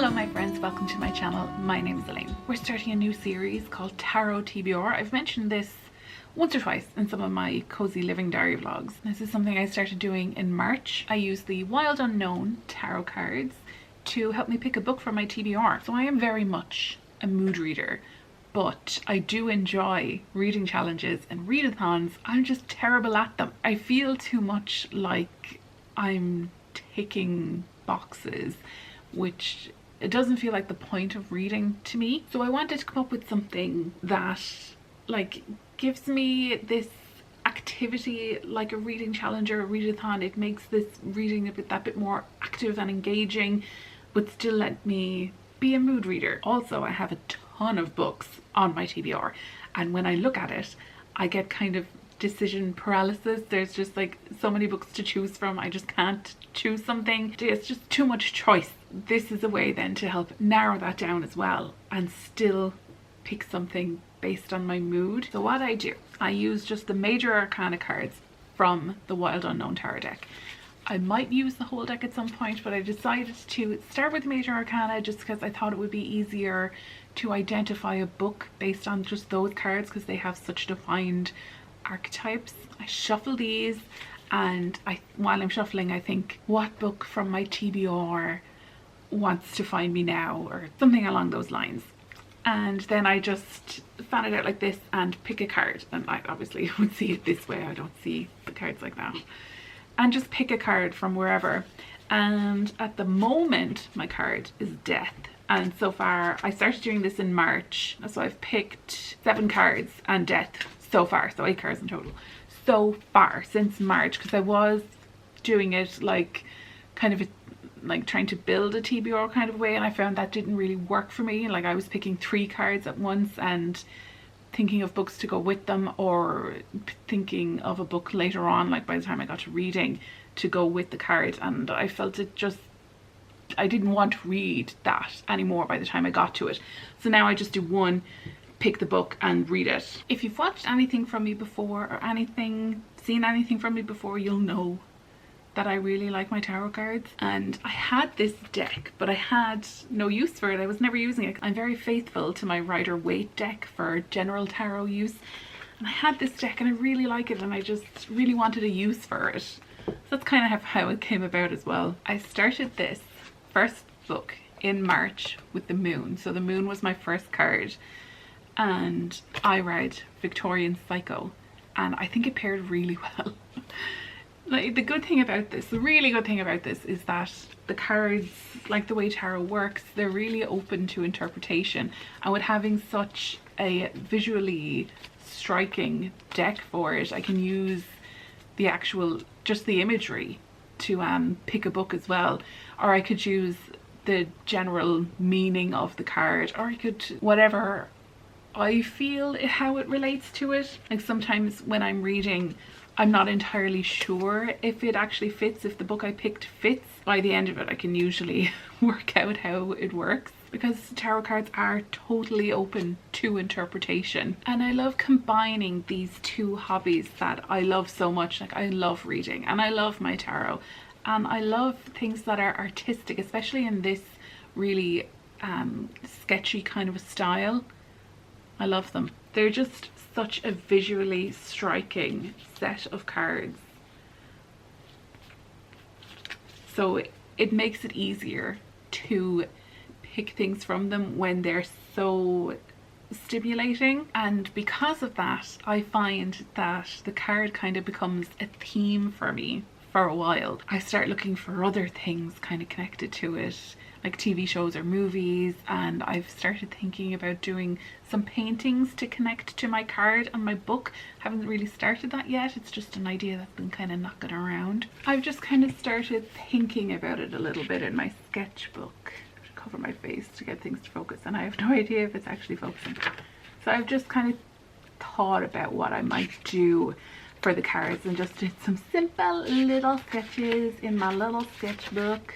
Hello my friends, welcome to my channel. My name is Elaine. We're starting a new series called Tarot TBR. I've mentioned this once or twice in some of my cozy living diary vlogs. This is something I started doing in March. I use the Wild Unknown tarot cards to help me pick a book for my TBR. So I am very much a mood reader, but I do enjoy reading challenges and readathons. I'm just terrible at them. I feel too much like I'm ticking boxes, which it doesn't feel like the point of reading to me. So I wanted to come up with something that like gives me this activity like a reading challenge or a readathon. It makes this reading that bit more active and engaging, but still let me be a mood reader. Also, I have a ton of books on my TBR, and when I look at it, I get kind of decision paralysis. There's just like so many books to choose from. I just can't choose something. It's just too much choice. This is a way then to help narrow that down as well and still pick something based on my mood. So what I do, I use just the major arcana cards from the Wild Unknown tarot deck. I might use the whole deck at some point, but I decided to start with major arcana just because I thought it would be easier to identify a book based on just those cards because they have such defined archetypes. I shuffle these, and while I'm shuffling, I think, what book from my TBR wants to find me now, or something along those lines. And then I just fan it out like this and pick a card, and I obviously would see it this way. I don't see the cards like that. And just pick a card from wherever. And at the moment my card is death, and so far I started doing this in March, so I've picked 7 cards and death so far, so 8 cards in total so far since March, because I was doing it like kind of like trying to build a TBR kind of way, and I found that didn't really work for me. Like I was picking 3 cards at once and thinking of books to go with them, or thinking of a book later on, like by the time I got to reading, to go with the card, and I felt I didn't want to read that anymore by the time I got to it. So now I just do one, pick the book and read it. If you've watched anything from me before, or seen anything from me before, you'll know that I really like my tarot cards. And I had this deck, but I had no use for it. I was never using it. I'm very faithful to my Rider-Waite deck for general tarot use, and I had this deck and I really like it, and I just really wanted a use for it. So that's kind of how it came about as well. I started this first book in March with the moon. So the moon was my first card, and I read Victorian Psycho, and I think it paired really well. Like the really good thing about this is that the cards, like the way tarot works, they're really open to interpretation, and with having such a visually striking deck for it, I can use the actual, just the imagery to pick a book as well, or I could use the general meaning of the card, or I could whatever I feel how it relates to it. Like sometimes when I'm reading, I'm not entirely sure if it actually fits, if the book I picked fits. By the end of it, I can usually work out how it works, because tarot cards are totally open to interpretation. And I love combining these two hobbies that I love so much. Like I love reading and I love my tarot, and I love things that are artistic, especially in this really sketchy kind of a style. I love them. They're just such a visually striking set of cards. So it makes it easier to pick things from them when they're so stimulating. And because of that, I find that the card kind of becomes a theme for me for a while. I start looking for other things kind of connected to it, like TV shows or movies, and I've started thinking about doing some paintings to connect to my card and my book. Haven't really started that yet. It's just an idea that's been kind of knocking around. I've just kind of started thinking about it a little bit in my sketchbook. I should cover my face to get things to focus, and I have no idea if it's actually focusing. So I've just kind of thought about what I might do for the cards, and just did some simple little sketches in my little sketchbook.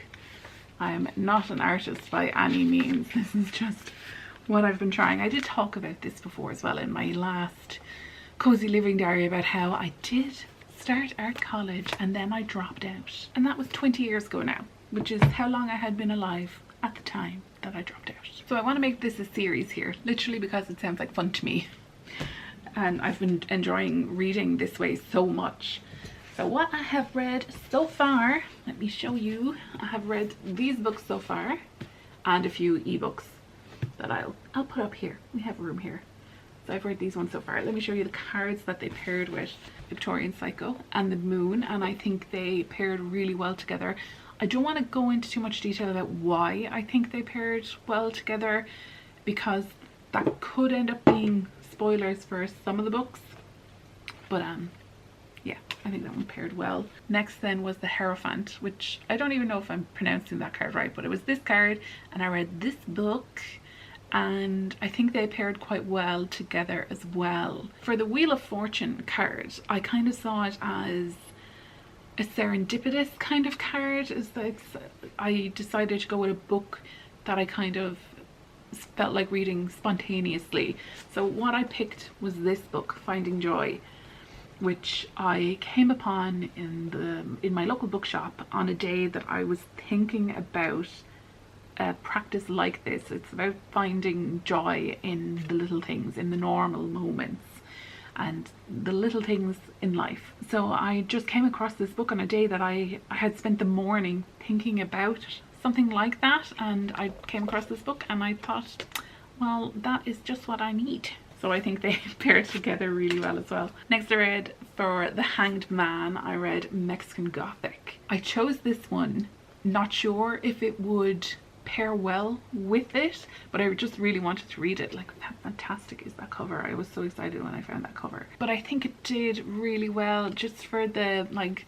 I'm not an artist by any means. This is just what I've been trying. I did talk about this before as well in my last cozy living diary, about how I did start art college and then I dropped out, and that was 20 years ago now, which is how long I had been alive at the time that I dropped out. So I want to make this a series here, literally because it sounds like fun to me. And I've been enjoying reading this way so much. So what I have read so far, let me show you. I have read these books so far and a few ebooks that I'll put up here. We have room here. So I've read these ones so far. Let me show you the cards that they paired with Victorian Psycho and the Moon, and I think they paired really well together. I don't want to go into too much detail about why I think they paired well together, because that could end up being spoilers for some of the books, but yeah, I think that one paired well. Next then was the Hierophant, which I don't even know if I'm pronouncing that card right, but it was this card and I read this book and I think they paired quite well together as well. For the Wheel of Fortune card, I kind of saw it as a serendipitous kind of card. It's like I decided to go with a book that I kind of felt like reading spontaneously. So what I picked was this book, Finding Joy, which I came upon in my local bookshop on a day that I was thinking about a practice like this. It's about finding joy in the little things, in the normal moments and the little things in life. So I just came across this book on a day that I had spent the morning thinking about something like that, and I came across this book and I thought, well, that is just what I need. So I think they pair together really well as well. Next I read, for The Hanged Man, I read Mexican Gothic. I chose this one, not sure if it would pair well with it, but I just really wanted to read it. Like, how fantastic is that cover? I was so excited when I found that cover. But I think it did really well just for the like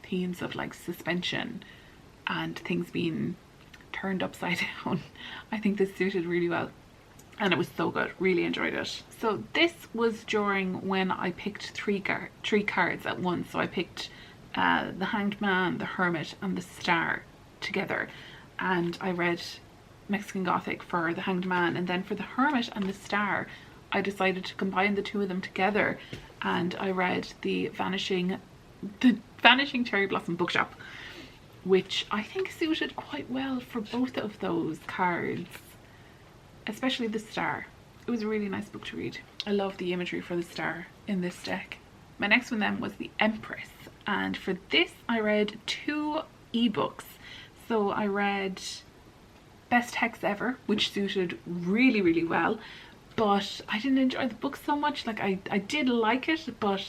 themes of like suspension and things being turned upside down. I think this suited really well. And it was so good, really enjoyed it. So this was during when I picked three cards at once. So I picked The Hanged Man, The Hermit and The Star together. And I read Mexican Gothic for The Hanged Man, and then for The Hermit and The Star I decided to combine the two of them together, and I read the Vanishing Cherry Blossom Bookshop, which I think suited quite well for both of those cards, especially The Star. It was a really nice book to read. I love the imagery for The Star in this deck. My next one then was The Empress, and for this I read two ebooks. So I read Best Hex Ever, which suited really, really well, but I didn't enjoy the book so much. Like I did like it, but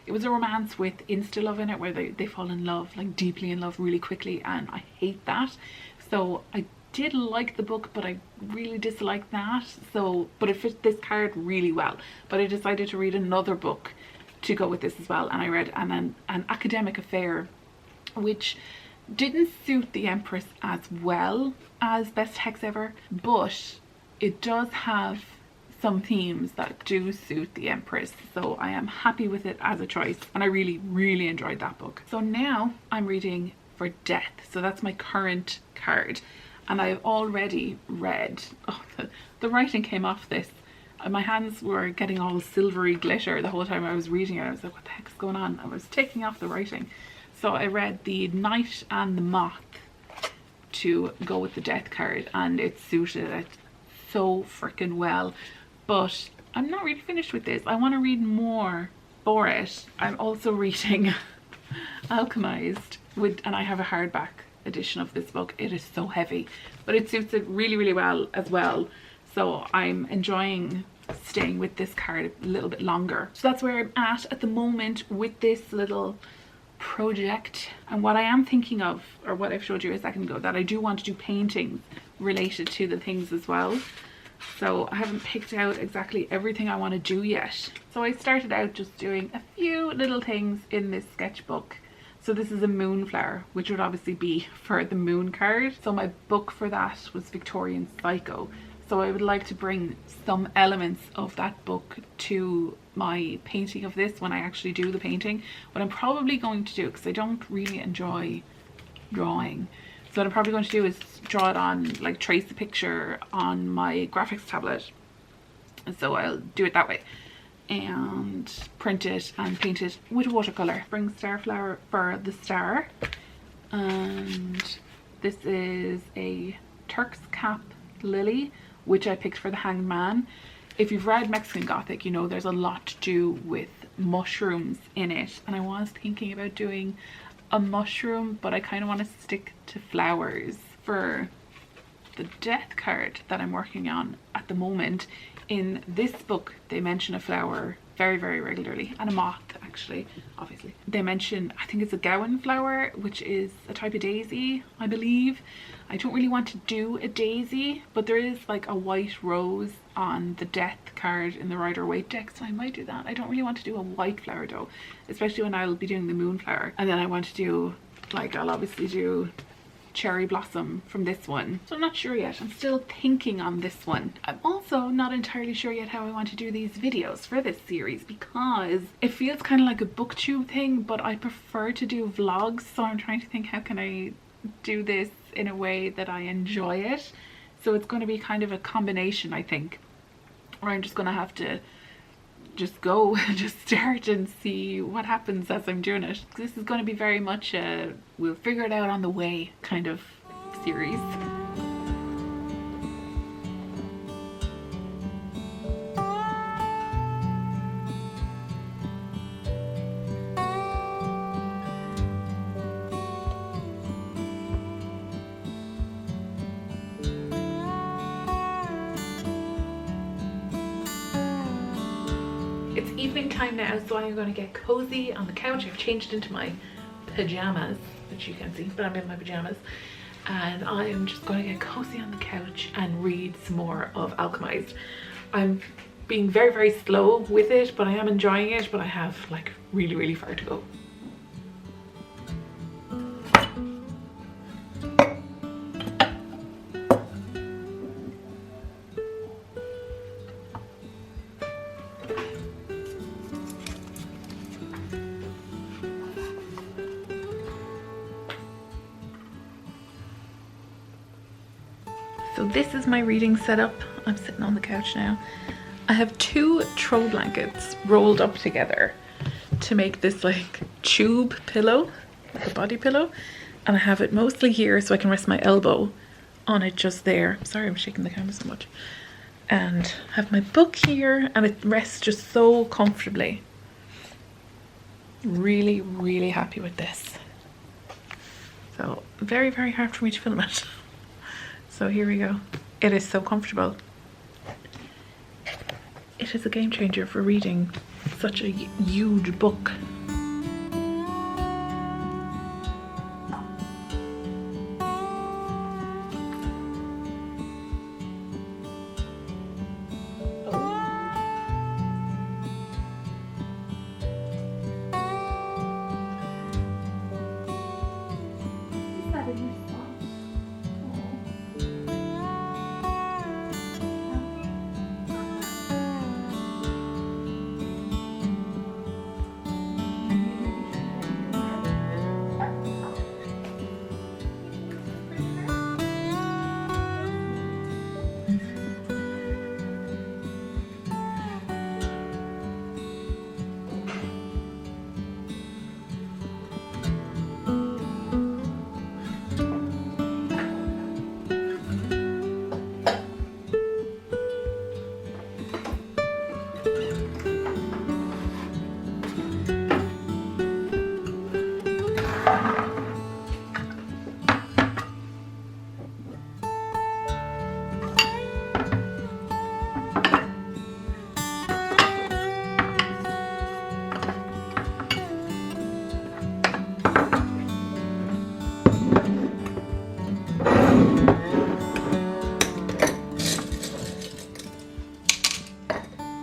it was a romance with insta love in it, where they fall in love, like deeply in love really quickly, and I hate that. So I did like the book, but I really disliked that. So, but it fit this card really well. But I decided to read another book to go with this as well, and I read an academic affair, which didn't suit the Empress as well as Best Hex Ever, but it does have some themes that do suit the Empress, so I am happy with it as a choice, and I really, really enjoyed that book. So now I'm reading for Death, so that's my current card, and I've already read, oh, the writing came off this. My hands were getting all silvery glitter the whole time I was reading it. I was like, what the heck is going on? I was taking off the writing. So I read The Knight and the Moth to go with the Death card, and it suited it so freaking well. But I'm not really finished with this. I want to read more for it. I'm also reading Alchemised, and I have a hardback edition of this book. It is so heavy, but it suits it really, really well as well. So I'm enjoying staying with this card a little bit longer. So that's where I'm at the moment with this little project. And what I am thinking of, or what I've showed you a second ago, that I do want to do paintings related to the things as well. So I haven't picked out exactly everything I want to do yet. So I started out just doing a few little things in this sketchbook. So this is a moonflower, which would obviously be for the moon card. So my book for that was Victorian Psycho. So I would like to bring some elements of that book to my painting of this when I actually do the painting. What I'm probably going to do, because I don't really enjoy drawing, so what I'm probably going to do is draw it on, like trace the picture on my graphics tablet. And so I'll do it that way and print it and paint it with watercolor. Bring Starflower for the star, and this is a Turk's Cap Lily, which I picked for the Hanged Man. If you've read Mexican Gothic, you know there's a lot to do with mushrooms in it, and I was thinking about doing a mushroom, but I kind of want to stick to flowers. For the death card that I'm working on at the moment, in this book they mention a flower very, very regularly, and a moth actually, obviously. They mention, I think it's a gowan flower, which is a type of daisy, I believe. I don't really want to do a daisy, but there is like a white rose on the death card in the Rider-Waite deck, so I might do that. I don't really want to do a white flower though, especially when I'll be doing the moonflower. And then I want to do, like, I'll obviously do cherry blossom from this one, so I'm not sure yet. I'm still thinking on this one. I'm also not entirely sure yet how I want to do these videos for this series, because it feels kind of like a booktube thing, but I prefer to do vlogs, so I'm trying to think how can I do this in a way that I enjoy it. So it's going to be kind of a combination, I think, or I'm just going to have to just go just start and see what happens as I'm doing it. This is going to be very much a we'll figure it out on the way kind of series. It's evening time now, so I'm going to get cozy on the couch. I've changed into my pajamas, which you can see, but I'm in my pajamas, and I'm just going to get cozy on the couch and read some more of Alchemised. I'm being very, very slow with it, but I am enjoying it, but I have like really, really far to go. So this is my reading setup. I'm sitting on the couch now. I have two throw blankets rolled up together to make this like tube pillow, like a body pillow. And I have it mostly here so I can rest my elbow on it just there. Sorry, I'm shaking the camera so much. And I have my book here, and it rests just so comfortably. Really, really happy with this. So very, very hard for me to film it. So here we go. It is so comfortable. It is a game changer for reading such a huge book.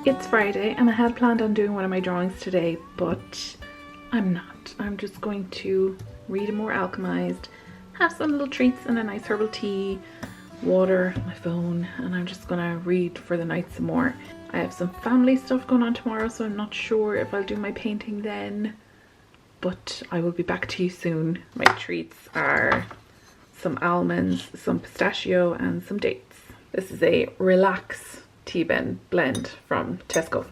It's Friday and I had planned on doing one of my drawings today, but I'm not. I'm just going to read more Alchemised, have some little treats and a nice herbal tea, water, my phone, and I'm just gonna read for the night some more. I have some family stuff going on tomorrow, so I'm not sure if I'll do my painting then, but I will be back to you soon. My treats are some almonds, some pistachio and some dates. This is a Relax tea blend from Tesco.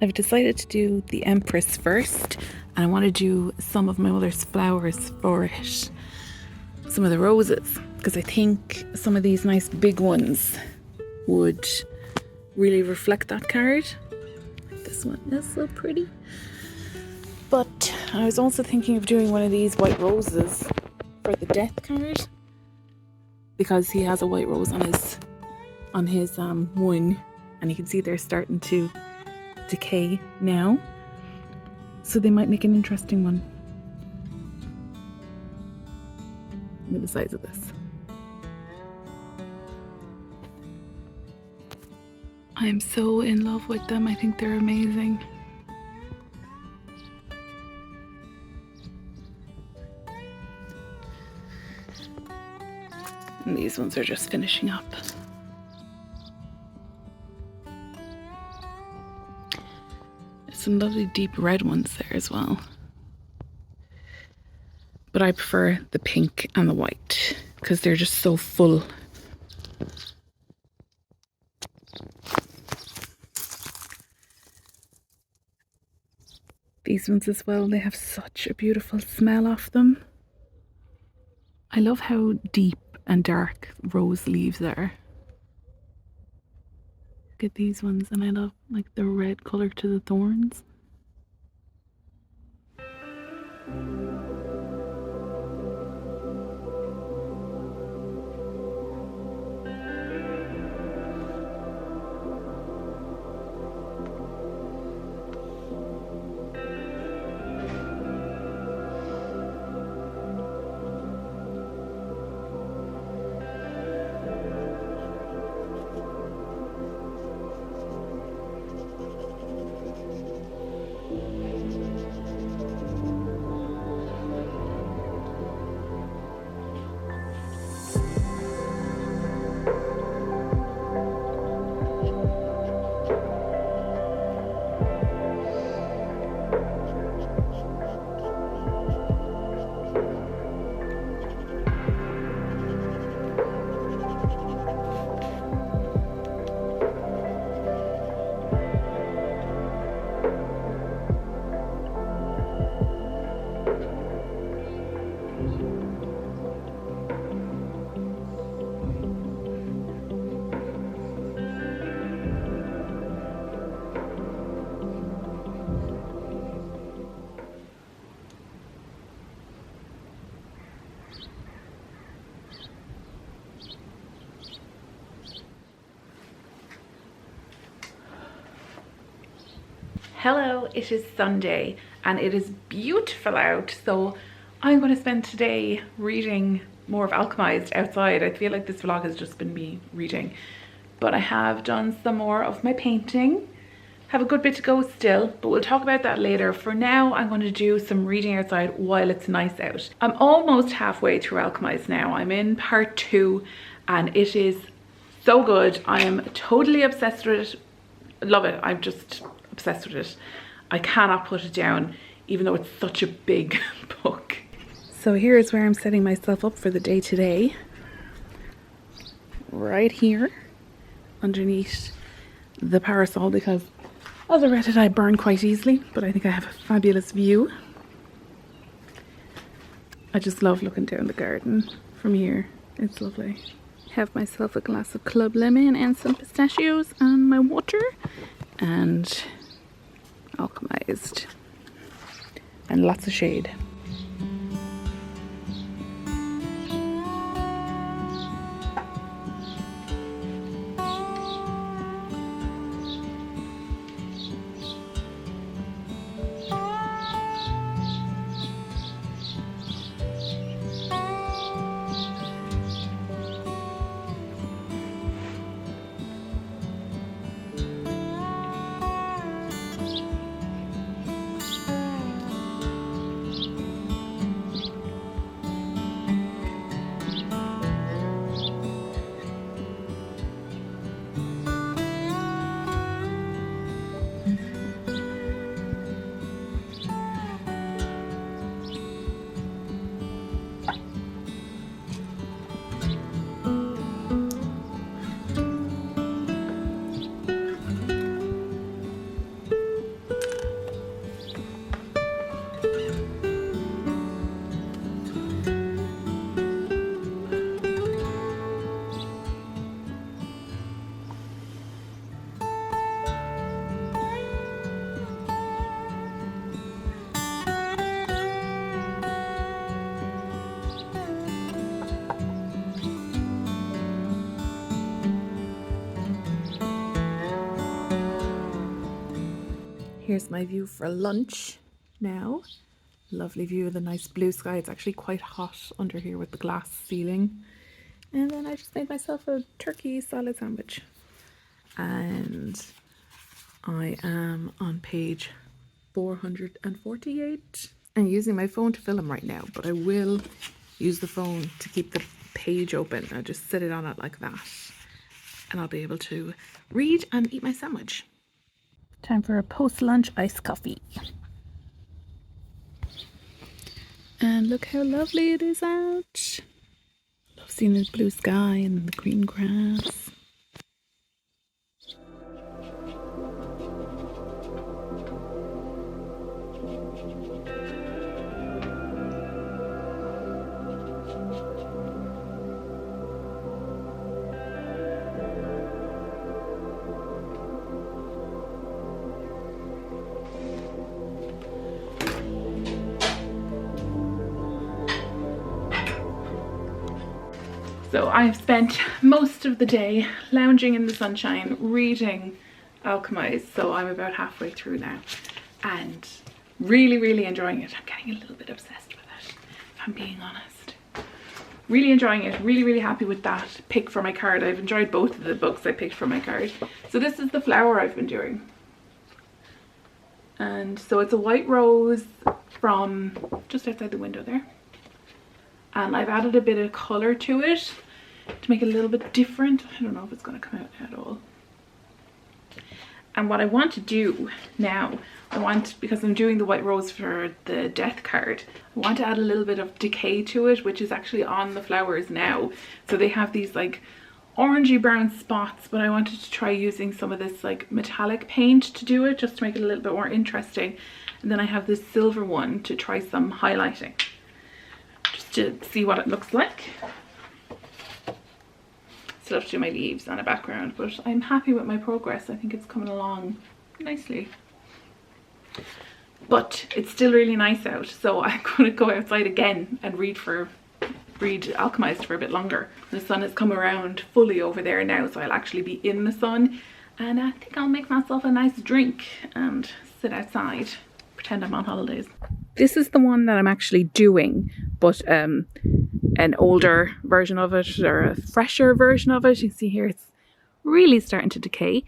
I've decided to do the Empress first, and I want to do some of my mother's flowers for it. Some of the roses, because I think some of these nice big ones would really reflect that card. This one is so pretty. But I was also thinking of doing one of these white roses for the death card, because he has a white rose on his wing, and you can see they're starting to decay now, so they might make an interesting one. Look at the size of this. I'm so in love with them. I think they're amazing. And these ones are just finishing up. There's some lovely deep red ones there as well. But I prefer the pink and the white because they're just so full. These ones as well, they have such a beautiful smell off them. I love how deep and dark rose leaves are. Look at these ones, and I love like the red colour to the thorns. Hello, it is Sunday and it is beautiful out, so I'm going to spend today reading more of Alchemised outside. I feel like this vlog has just been me reading, but I have done some more of my painting. Have a good bit to go still, but we'll talk about that later. For now, I'm going to do some reading outside while it's nice out. I'm almost halfway through Alchemised now. I'm in part 2 and it is so good. I am totally obsessed with it. Love it. I'm just obsessed with it. I cannot put it down, even though it's such a big book. So here is where I'm setting myself up for the day today. Right here, underneath the parasol, because as a Reddit I burn quite easily, but I think I have a fabulous view. I just love looking down the garden from here. It's lovely. Have myself a glass of club lemon and some pistachios and my water, and Alchemised, and lots of shade. here's my view for lunch now. Lovely view of the nice blue sky. It's actually quite hot under here with the glass ceiling. And then I just made myself a turkey salad sandwich. And I am on page 448. I'm using my phone to film right now, but I will use the phone to keep the page open. I'll just sit it on it like that. And I'll be able to read and eat my sandwich. Time for a post-lunch iced coffee. And look how lovely it is out. Love seeing the blue sky and the green grass. So I've spent most of the day lounging in the sunshine reading Alchemised, so I'm about halfway through now and really enjoying it. I'm getting a little bit obsessed with it, if I'm being honest. Really enjoying it, really happy with that pick for my card. I've enjoyed both of the books I picked for my card. So this is the flower I've been doing. And so it's a white rose from just outside the window there. And I've added a bit of colour to it to make it a little bit different. I don't know if it's going to come out at all. And what I want to do now, because I'm doing the white rose for the death card, I want to add a little bit of decay to it, which is actually on the flowers now. So they have these like orangey brown spots, but I wanted to try using some of this like metallic paint to do it, just to make it a little bit more interesting. And then I have this silver one to try some highlighting, just to see what it looks like. Still have to do my leaves on a background, but I'm happy with my progress. I think it's coming along nicely. But it's still really nice out, so I'm going to go outside again and read Alchemised for a bit longer. The sun has come around fully over there now, so I'll actually be in the sun, and I think I'll make myself a nice drink and sit outside, pretend I'm on holidays. This is the one that I'm actually doing, but an older version of it, or a fresher version of it. You can see here it's really starting to decay,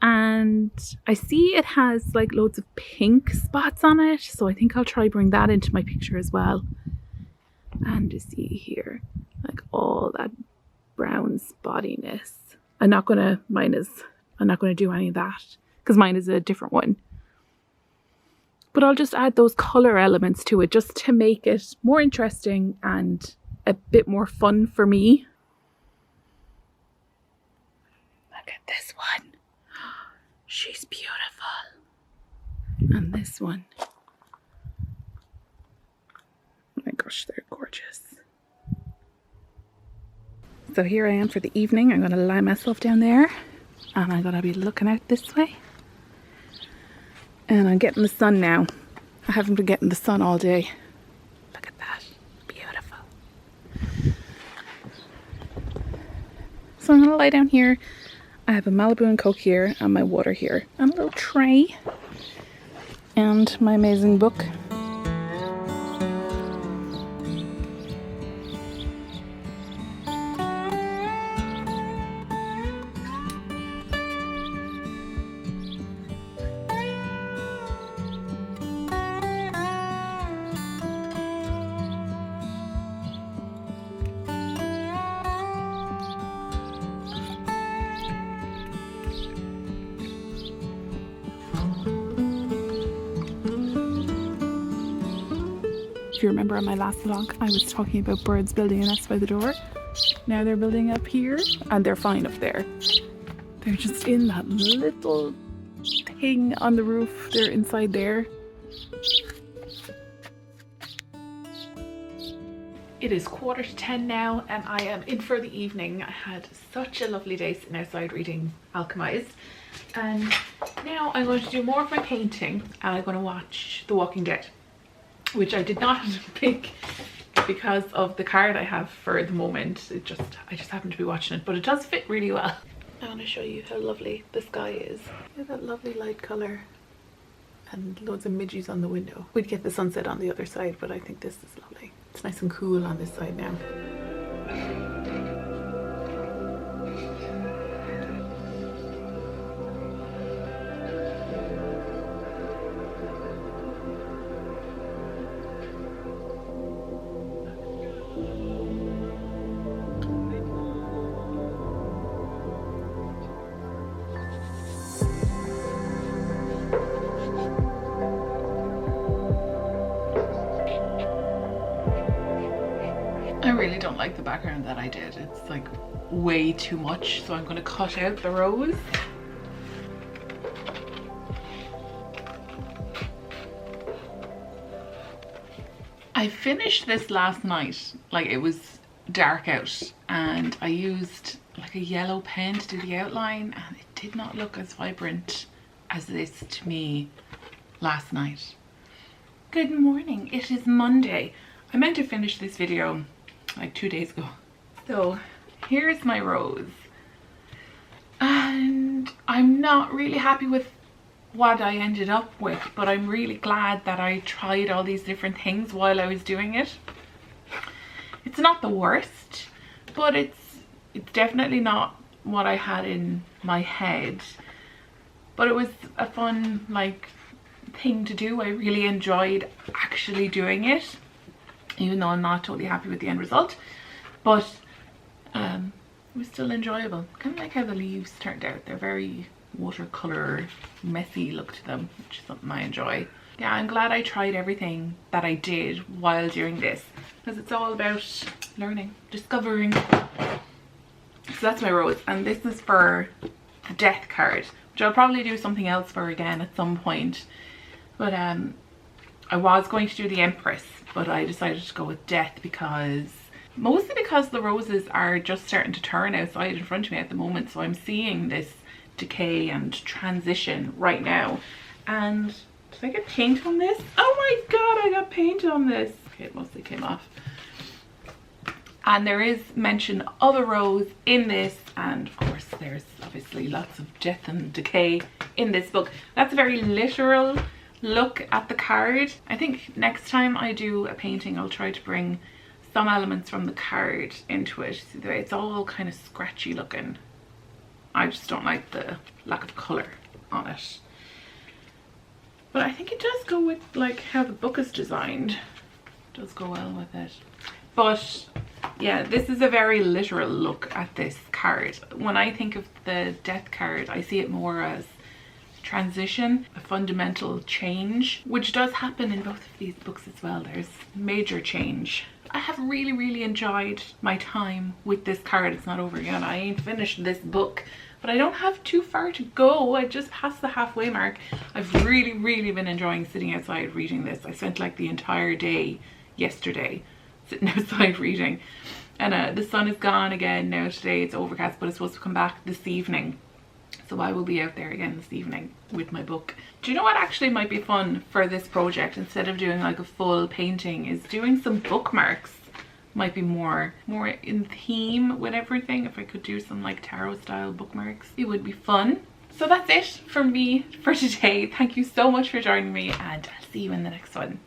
and I see it has like loads of pink spots on it, so I think I'll try bring that into my picture as well. And you see here like all that brown spottiness. I'm not gonna do any of that because mine is a different one. But I'll just add those colour elements to it just to make it more interesting and a bit more fun for me. Look at this one. She's beautiful. And this one. Oh my gosh, they're gorgeous. So here I am for the evening. I'm going to lie myself down there and I'm going to be looking out this way. And I'm getting the sun now. I haven't been getting the sun all day. Look at that. Beautiful. So I'm going to lie down here. I have a Malibu and Coke here and my water here. And a little tray. And my amazing book. If you remember on my last vlog, I was talking about birds building a nest by the door. Now they're building up here and they're fine up there. They're just in that little thing on the roof. They're inside there. It is 9:45 now and I am in for the evening. I had such a lovely day sitting outside reading Alchemised. And now I'm going to do more of my painting and I'm going to watch The Walking Dead, which I did not pick because of the card I have for the moment. I just happen to be watching it, but it does fit really well. I want to show you how lovely the sky is. Look at that lovely light colour. and loads of midges on the window. We'd get the sunset on the other side, but I think this is lovely. It's nice and cool on this side now. I really don't like the background that I did. It's like way too much, so I'm going to cut out the rose. I finished this last night, like it was dark out, and I used like a yellow pen to do the outline, and it did not look as vibrant as this to me last night. Good morning, it is Monday. I meant to finish this video like 2 days ago. So here's my rose, and I'm not really happy with what I ended up with, but I'm really glad that I tried all these different things while I was doing it. It's not the worst, but it's definitely not what I had in my head, but it was a fun like thing to do. I really enjoyed actually doing it, even though I'm not totally happy with the end result, but it was still enjoyable. Kind of like how the leaves turned out. They're very watercolor, messy look to them, which is something I enjoy. Yeah, I'm glad I tried everything that I did while doing this, because it's all about learning, discovering. So that's my rose, and this is for the death card, which I'll probably do something else for again at some point. But I was going to do the Empress, but I decided to go with death mostly because the roses are just starting to turn outside in front of me at the moment, so I'm seeing this decay and transition right now. And did I get paint on this? Oh my god, I got paint on this. Okay, it mostly came off. And there is mention of a rose in this, and of course there's obviously lots of death and decay in this book. That's a very literal look at the card. I think next time I do a painting I'll try to bring some elements from the card into it. See the way it's all kind of scratchy looking. I just don't like the lack of colour on it. But I think it does go with like how the book is designed. It does go well with it. But yeah, this is a very literal look at this card. When I think of the death card, I see it more as transition, a fundamental change, which does happen in both of these books as well. There's major change. I have really enjoyed my time with this card. It's not over yet. I ain't finished this book, but I don't have too far to go. I just passed the halfway mark. I've really been enjoying sitting outside reading this. I spent like the entire day yesterday sitting outside reading, and the sun is gone again now. Today it's overcast, but it's supposed to come back this evening, so I will be out there again this evening with my book. Do you know what actually might be fun for this project, instead of doing like a full painting, is doing some bookmarks. Might be more in theme with everything. If I could do some like tarot style bookmarks, it would be fun. So that's it from me for today. Thank you so much for joining me, and I'll see you in the next one.